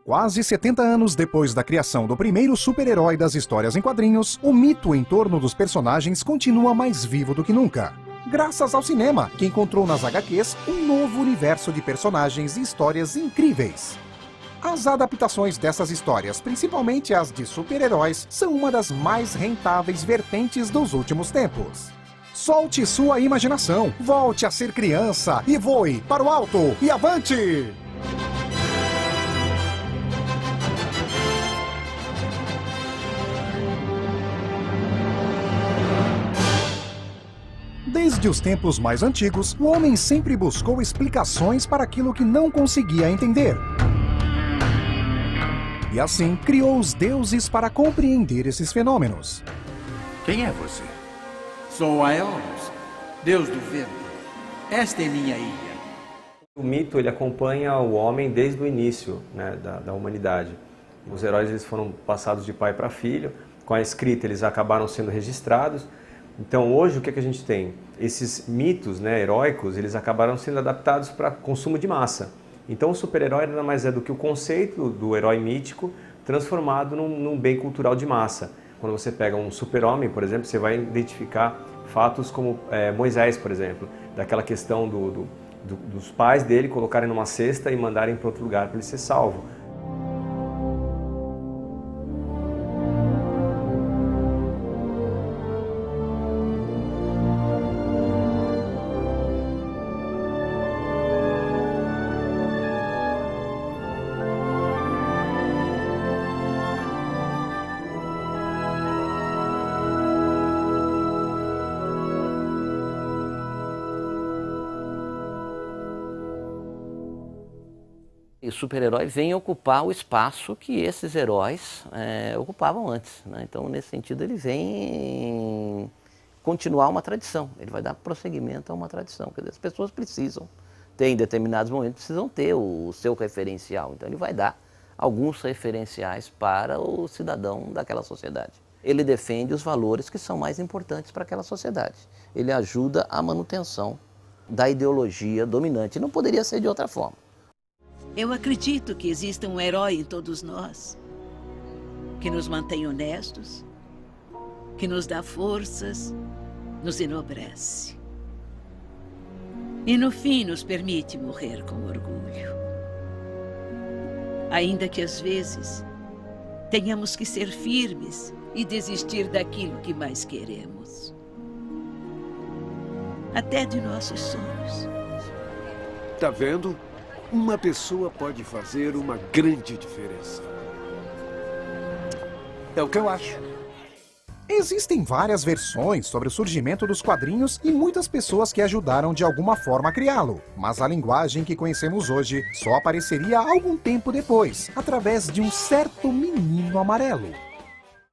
Quase 70 anos depois da criação do primeiro super-herói das histórias em quadrinhos, o mito em torno dos personagens continua mais vivo do que nunca. Graças ao cinema, que encontrou nas HQs um novo universo de personagens e histórias incríveis. As adaptações dessas histórias, principalmente as de super-heróis, são uma das mais rentáveis vertentes dos últimos tempos. Solte sua imaginação, volte a ser criança e voe para o alto e avante! Desde os tempos mais antigos, o homem sempre buscou explicações para aquilo que não conseguia entender. E assim, criou os deuses para compreender esses fenômenos. Quem é você? Sou Aeolus, deus do vento. Esta é minha ilha. O mito ele acompanha o homem desde o início, né, da humanidade. Os heróis eles foram passados de pai para filho. Com a escrita eles acabaram sendo registrados. Então hoje o que a gente tem? Esses mitos, né, heróicos, eles acabaram sendo adaptados para consumo de massa. Então o super-herói nada mais é do que o conceito do herói mítico transformado num bem cultural de massa. Quando você pega um super-homem, por exemplo, você vai identificar fatos como Moisés, por exemplo, daquela questão dos pais dele colocarem numa cesta e mandarem para outro lugar para ele ser salvo. E o super-herói vem ocupar o espaço que esses heróis ocupavam antes, né? Então, nesse sentido, ele vem continuar uma tradição, ele vai dar prosseguimento a uma tradição. Quer dizer, as pessoas precisam ter, em determinados momentos, precisam ter o seu referencial. Então, ele vai dar alguns referenciais para o cidadão daquela sociedade. Ele defende os valores que são mais importantes para aquela sociedade. Ele ajuda a manutenção da ideologia dominante. Não poderia ser de outra forma. Eu acredito que exista um herói em todos nós, que nos mantém honestos, que nos dá forças, nos enobrece. E no fim nos permite morrer com orgulho. Ainda que às vezes tenhamos que ser firmes e desistir daquilo que mais queremos. Até de nossos sonhos. Tá vendo? Uma pessoa pode fazer uma grande diferença. É o que eu acho. Existem várias versões sobre o surgimento dos quadrinhos e muitas pessoas que ajudaram de alguma forma a criá-lo. Mas a linguagem que conhecemos hoje só apareceria algum tempo depois, através de um certo menino amarelo.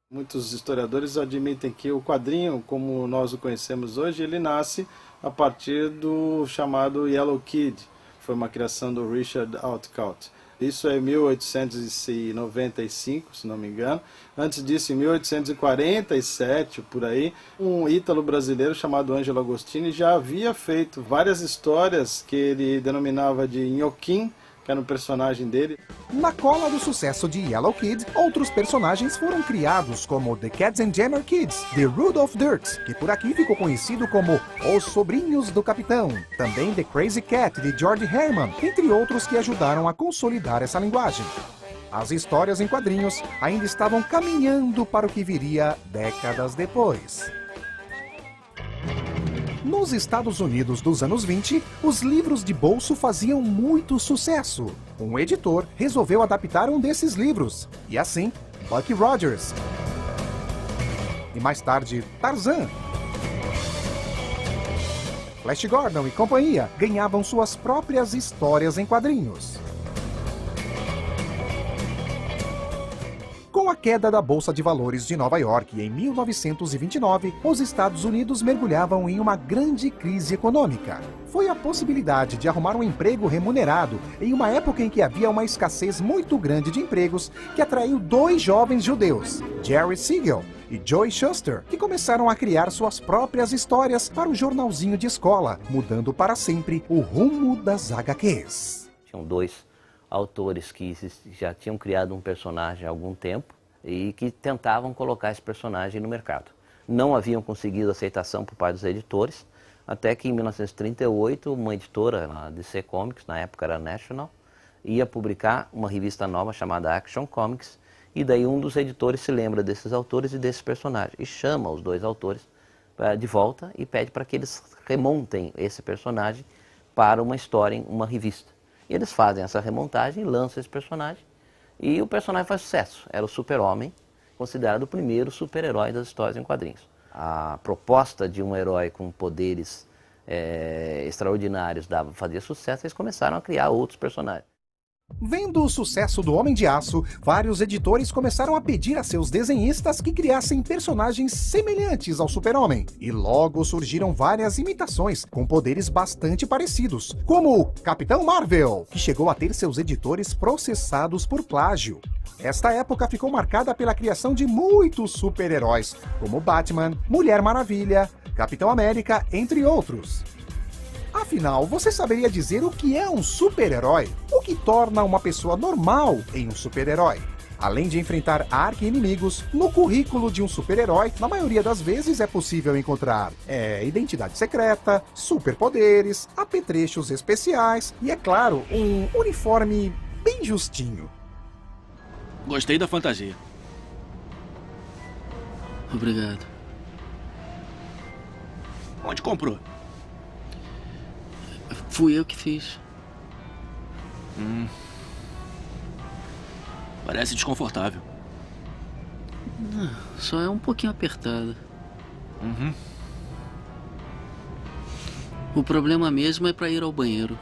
Muitos historiadores admitem que o quadrinho, como nós o conhecemos hoje, ele nasce a partir do chamado Yellow Kid. Foi uma criação do Richard Outcault. Isso é em 1895, se não me engano. Antes disso, em 1847, por aí, um ítalo brasileiro chamado Ângelo Agostini já havia feito várias histórias que ele denominava de Nhoquim, que era um personagem dele. Na cola do sucesso de Yellow Kid, outros personagens foram criados como The Katzenjammer Kids, de Rudolph Dirks, que por aqui ficou conhecido como Os Sobrinhos do Capitão. Também The Crazy Cat, de George Herman, entre outros que ajudaram a consolidar essa linguagem. As histórias em quadrinhos ainda estavam caminhando para o que viria décadas depois. Nos Estados Unidos dos anos 20, os livros de bolso faziam muito sucesso. Um editor resolveu adaptar um desses livros, e assim, Buck Rogers. E mais tarde, Tarzan. Flash Gordon e companhia ganhavam suas próprias histórias em quadrinhos. Com a queda da Bolsa de Valores de Nova York em 1929, os Estados Unidos mergulhavam em uma grande crise econômica. Foi a possibilidade de arrumar um emprego remunerado em uma época em que havia uma escassez muito grande de empregos que atraiu dois jovens judeus, Jerry Siegel e Joey Shuster, que começaram a criar suas próprias histórias para o jornalzinho de escola, mudando para sempre o rumo das HQs. Tinham dois autores que já tinham criado um personagem há algum tempo e que tentavam colocar esse personagem no mercado. Não haviam conseguido aceitação por parte dos editores, até que em 1938 uma editora, a DC Comics, na época era National, ia publicar uma revista nova chamada Action Comics, e daí um dos editores se lembra desses autores e desses personagens e chama os dois autores de volta e pede para que eles remontem esse personagem para uma história em uma revista. E eles fazem essa remontagem, lançam esse personagem, e o personagem faz sucesso. Era o Super-Homem, considerado o primeiro super-herói das histórias em quadrinhos. A proposta de um herói com poderes extraordinários fazia sucesso, eles começaram a criar outros personagens. Vendo o sucesso do Homem de Aço, vários editores começaram a pedir a seus desenhistas que criassem personagens semelhantes ao Super-Homem. E logo surgiram várias imitações, com poderes bastante parecidos, como o Capitão Marvel, que chegou a ter seus editores processados por plágio. Esta época ficou marcada pela criação de muitos super-heróis, como Batman, Mulher Maravilha, Capitão América, entre outros. Afinal, você saberia dizer o que é um super-herói? O que torna uma pessoa normal em um super-herói? Além de enfrentar arqui-inimigos, no currículo de um super-herói, na maioria das vezes é possível encontrar identidade secreta, superpoderes, apetrechos especiais e, é claro, um uniforme bem justinho. Gostei da fantasia. Obrigado. Onde comprou? Fui eu que fiz. Parece desconfortável. Não, só é um pouquinho apertada. O problema mesmo é para ir ao banheiro.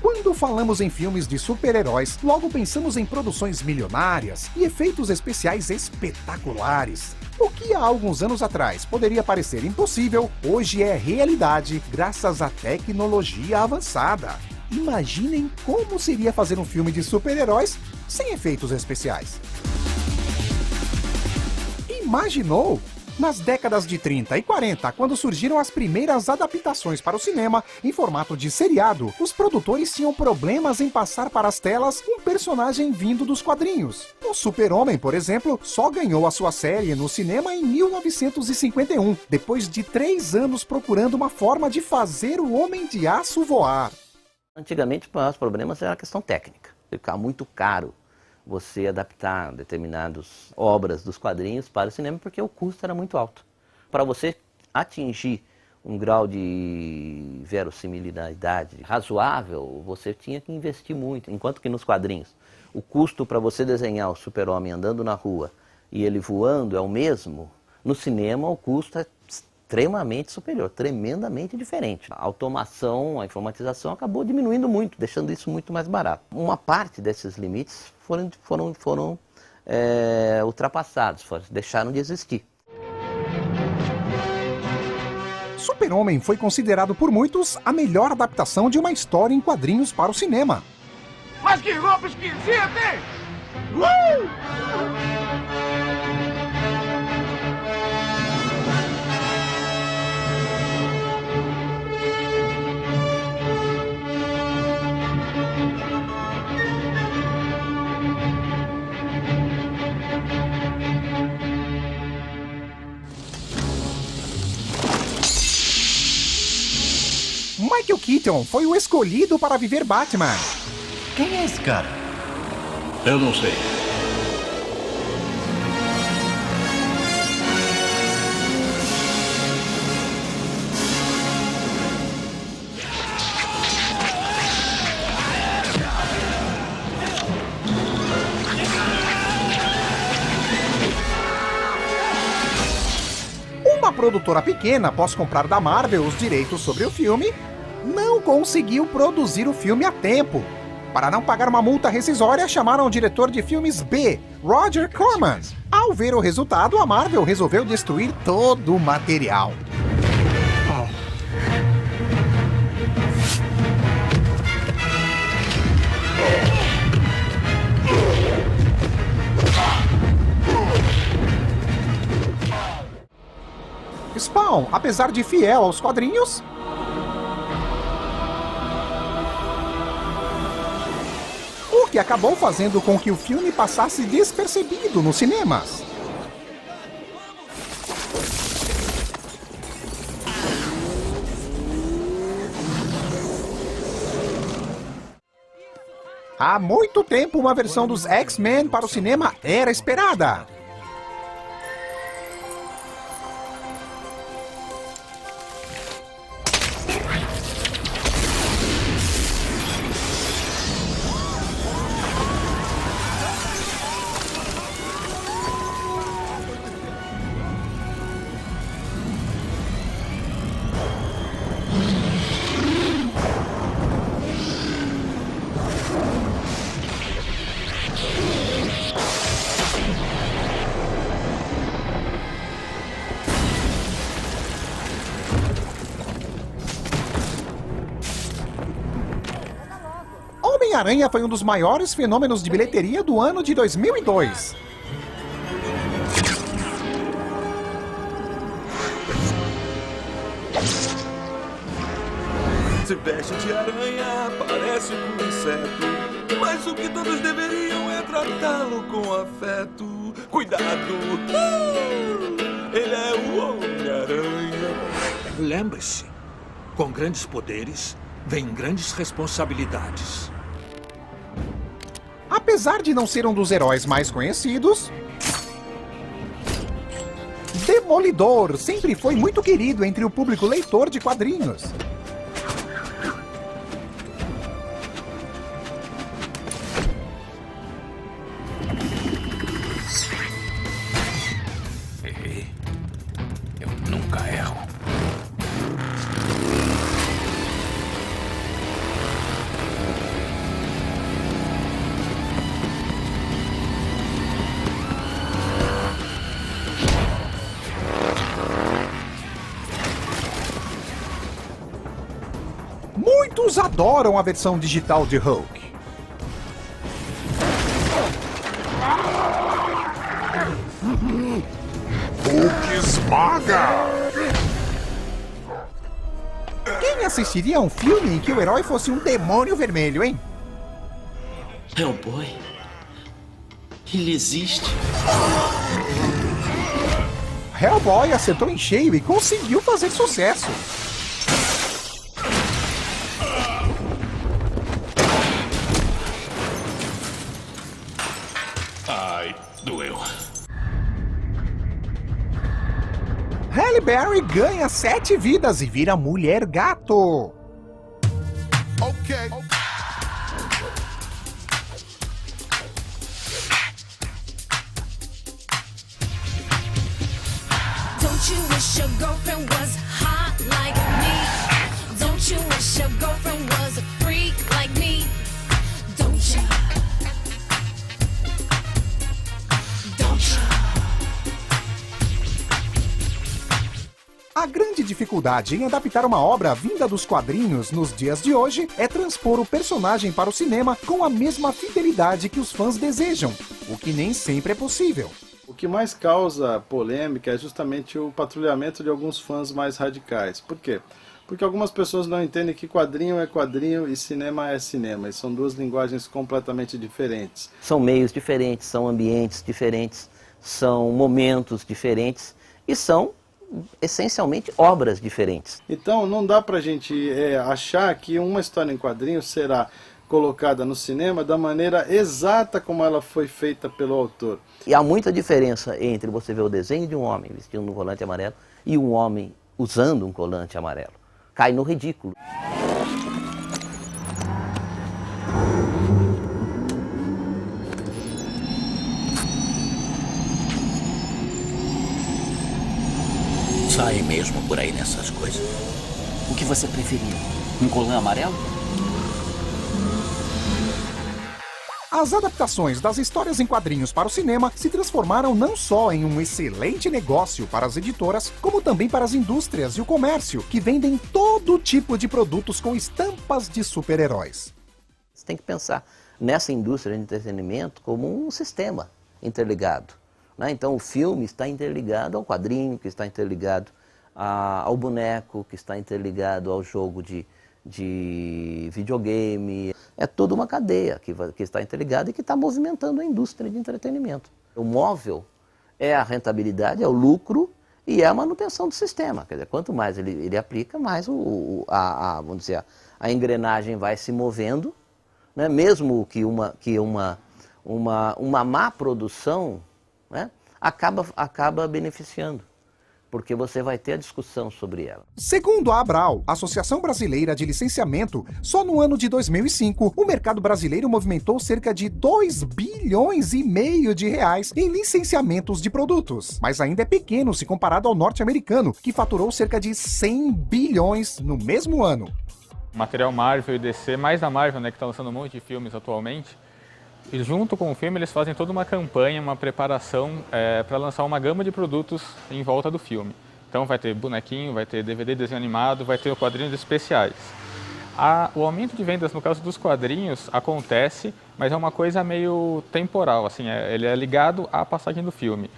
Quando falamos em filmes de super-heróis, logo pensamos em produções milionárias e efeitos especiais espetaculares. O que há alguns anos atrás poderia parecer impossível, hoje é realidade graças à tecnologia avançada. Imaginem como seria fazer um filme de super-heróis sem efeitos especiais. Imaginou? Nas décadas de 30 e 40, quando surgiram as primeiras adaptações para o cinema em formato de seriado, os produtores tinham problemas em passar para as telas um personagem vindo dos quadrinhos. O Super-Homem, por exemplo, só ganhou a sua série no cinema em 1951, depois de 3 anos procurando uma forma de fazer o Homem de Aço voar. Antigamente, os maiores problemas era a questão técnica. Ficava muito caro você adaptar determinadas obras dos quadrinhos para o cinema, porque o custo era muito alto. Para você atingir um grau de verossimilidade razoável, você tinha que investir muito, enquanto que nos quadrinhos o custo para você desenhar o Super-Homem andando na rua e ele voando é o mesmo, no cinema o custo é extremamente superior, tremendamente diferente. A automação, a informatização acabou diminuindo muito, deixando isso muito mais barato. Uma parte desses limites foram ultrapassados, deixaram de existir. Super-Homem foi considerado por muitos a melhor adaptação de uma história em quadrinhos para o cinema. Mas que roupa esquisita, hein? Michael Keaton foi o escolhido para viver Batman. Quem é esse cara? Eu não sei. produtora pequena, após comprar da Marvel os direitos sobre o filme, não conseguiu produzir o filme a tempo. Para não pagar uma multa rescisória, chamaram o diretor de filmes B, Roger Corman. Ao ver o resultado, a Marvel resolveu destruir todo o material. Spawn, apesar de fiel aos quadrinhos, o que acabou fazendo com que o filme passasse despercebido nos cinemas. Há muito tempo, uma versão dos X-Men para o cinema era esperada. Homem-Aranha foi um dos maiores fenômenos de bilheteria do ano de 2002. Se veste de aranha, parece um inseto, mas o que todos deveriam é tratá-lo com afeto. Cuidado! Ele é o Homem-Aranha. Lembre-se, com grandes poderes, vem grandes responsabilidades. Apesar de não ser um dos heróis mais conhecidos, Demolidor sempre foi muito querido entre o público leitor de quadrinhos. Eu nunca erro. Muitos adoram a versão digital de Hulk. Hulk esmaga! Quem assistiria a um filme em que o herói fosse um demônio vermelho, hein? Hellboy? Ele existe? Hellboy acertou em cheio e conseguiu fazer sucesso. Ai, doeu. Halle Berry ganha 7 vidas e vira Mulher Gato. Ok. Don't you wish your girlfriend was hot like me? Don't you wish your girlfriend was a freak like me? Don't you? Don't you? A grande dificuldade em adaptar uma obra vinda dos quadrinhos nos dias de hoje é transpor o personagem para o cinema com a mesma fidelidade que os fãs desejam, o que nem sempre é possível. O que mais causa polêmica é justamente o patrulhamento de alguns fãs mais radicais. Por quê? Porque algumas pessoas não entendem que quadrinho é quadrinho e cinema é cinema. E são duas linguagens completamente diferentes. São meios diferentes, são ambientes diferentes, são momentos diferentes e são essencialmente obras diferentes. Então não dá pra gente achar que uma história em quadrinhos será colocada no cinema da maneira exata como ela foi feita pelo autor. E há muita diferença entre você ver o desenho de um homem vestindo um colante amarelo e um homem usando um colante amarelo. Cai no ridículo. saem mesmo por aí nessas coisas. O que você preferia? Um colã amarelo? As adaptações das histórias em quadrinhos para o cinema se transformaram não só em um excelente negócio para as editoras, como também para as indústrias e o comércio, que vendem todo tipo de produtos com estampas de super-heróis. Você tem que pensar nessa indústria de entretenimento como um sistema interligado, né? Então o filme está interligado ao quadrinho, que está interligado ao boneco, que está interligado ao jogo de videogame. É toda uma cadeia que está interligada e que está movimentando a indústria de entretenimento. O móvel é a rentabilidade, é o lucro e é a manutenção do sistema. Quer dizer, quanto mais ele aplica, mais vamos dizer, a engrenagem vai se movendo, né? Mesmo que uma má produção, né, acaba beneficiando, porque você vai ter a discussão sobre ela. Segundo a Abral, Associação Brasileira de Licenciamento, só no ano de 2005, o mercado brasileiro movimentou cerca de 2,5 bilhões de reais em licenciamentos de produtos. Mas ainda é pequeno se comparado ao norte-americano, que faturou cerca de 100 bilhões no mesmo ano. Material Marvel e DC, mais da Marvel, né, que está lançando um monte de filmes atualmente, e junto com o filme eles fazem toda uma campanha, uma preparação para lançar uma gama de produtos em volta do filme. Então vai ter bonequinho, vai ter DVD desenho animado, vai ter quadrinhos especiais. O aumento de vendas no caso dos quadrinhos acontece, mas é uma coisa meio temporal, assim, ele é ligado à passagem do filme.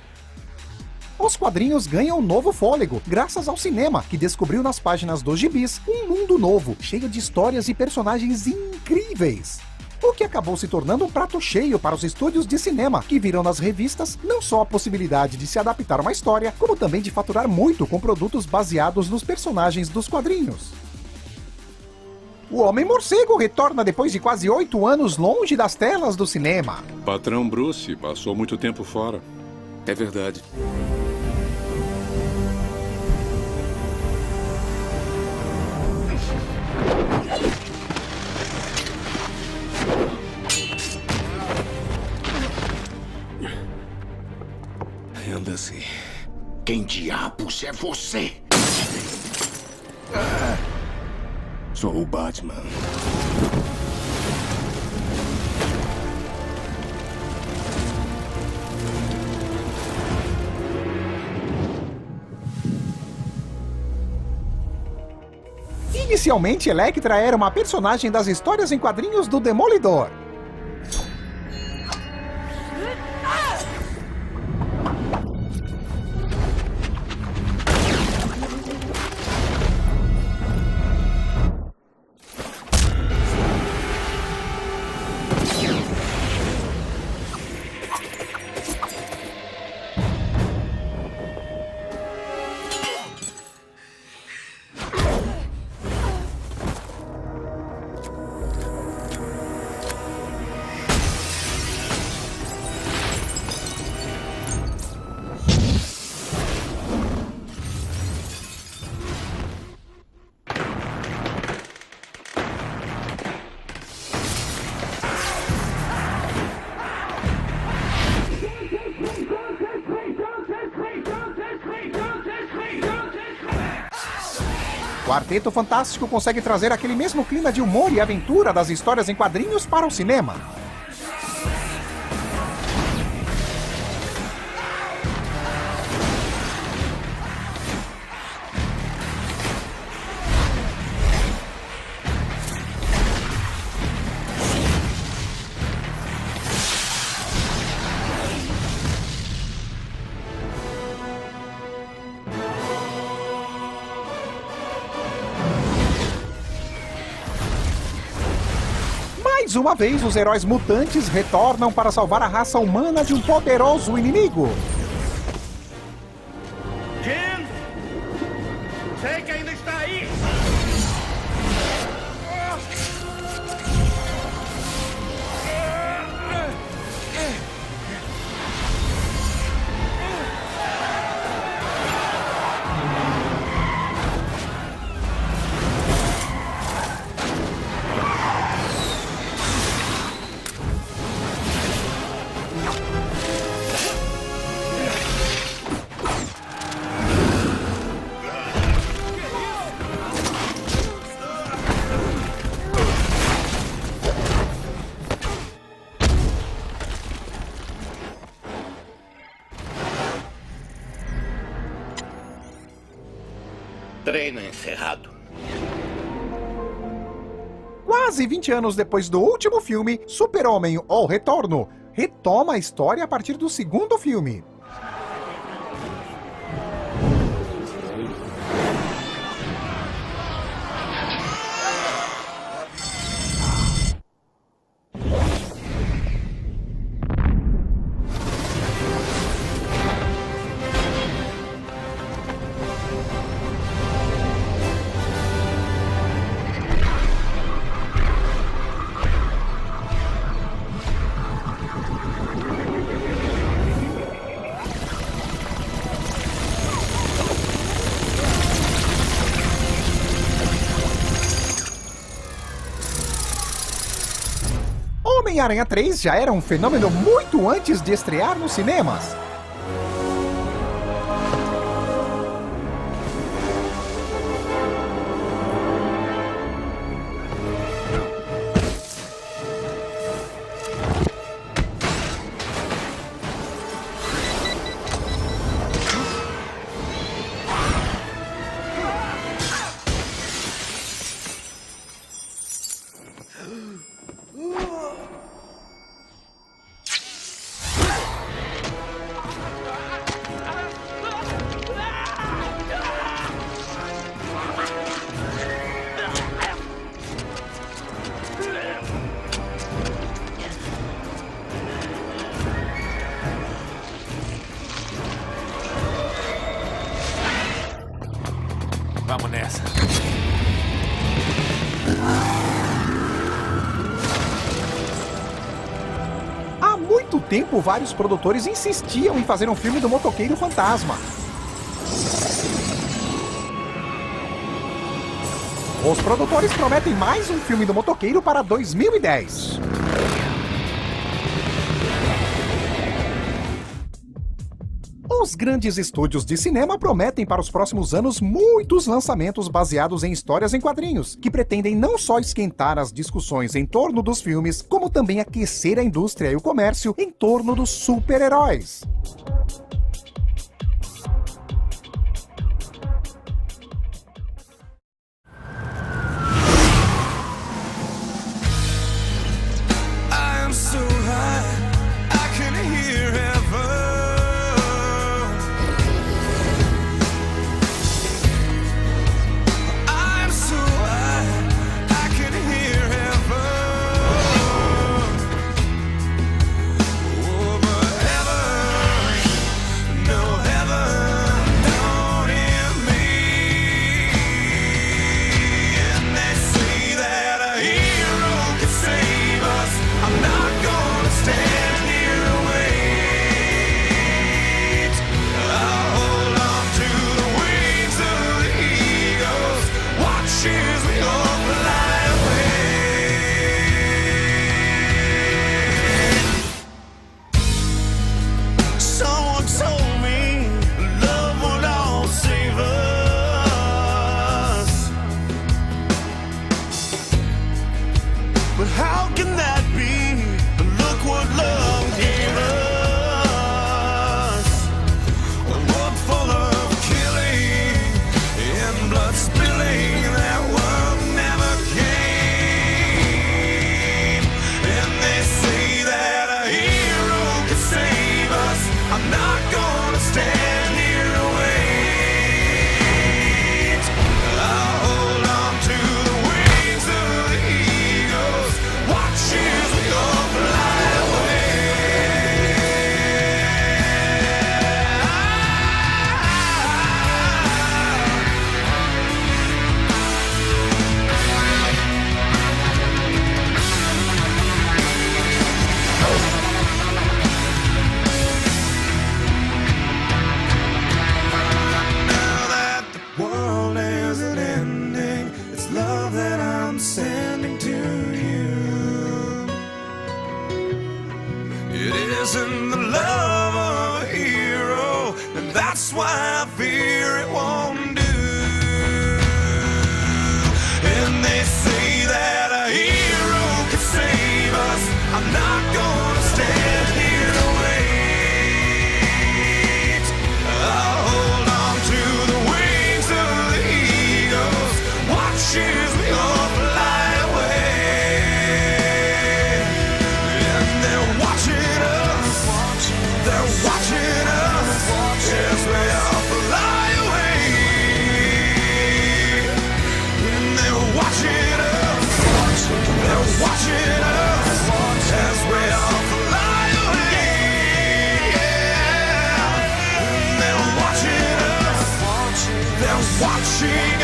Os quadrinhos ganham um novo fôlego, graças ao cinema, que descobriu nas páginas dos gibis um mundo novo, cheio de histórias e personagens incríveis. O que acabou se tornando um prato cheio para os estúdios de cinema, que viram nas revistas não só a possibilidade de se adaptar a uma história, como também de faturar muito com produtos baseados nos personagens dos quadrinhos. O Homem-Morcego retorna depois de quase 8 anos longe das telas do cinema. Patrão Bruce passou muito tempo fora. É verdade. Renda-se. Quem diabos é você? Sou o Batman. Inicialmente, Elektra era uma personagem das histórias em quadrinhos do Demolidor. Quarteto Fantástico consegue trazer aquele mesmo clima de humor e aventura das histórias em quadrinhos para o cinema. Mais uma vez, os heróis mutantes retornam para salvar a raça humana de um poderoso inimigo. Jim! Sei que ainda está aí! Treino encerrado. Quase 20 anos depois do último filme, Super-Homem: O Retorno retoma a história a partir do segundo filme. Homem-Aranha 3 já era um fenômeno muito antes de estrear nos cinemas. Vamos nessa. Há muito tempo, vários produtores insistiam em fazer um filme do Motoqueiro Fantasma. Os produtores prometem mais um filme do motoqueiro para 2010. Os grandes estúdios de cinema prometem para os próximos anos muitos lançamentos baseados em histórias em quadrinhos, que pretendem não só esquentar as discussões em torno dos filmes, como também aquecer a indústria e o comércio em torno dos super-heróis. isn't the love of a hero, and that's why I fear it won't do. And they say that a hero can save us. I'm not gonna stand here and wait. I'll hold on to the wings of the eagle. watching us as we all fly away. They're watching us. They're watching us as we all fly away. Yeah. They're watching us. They're watching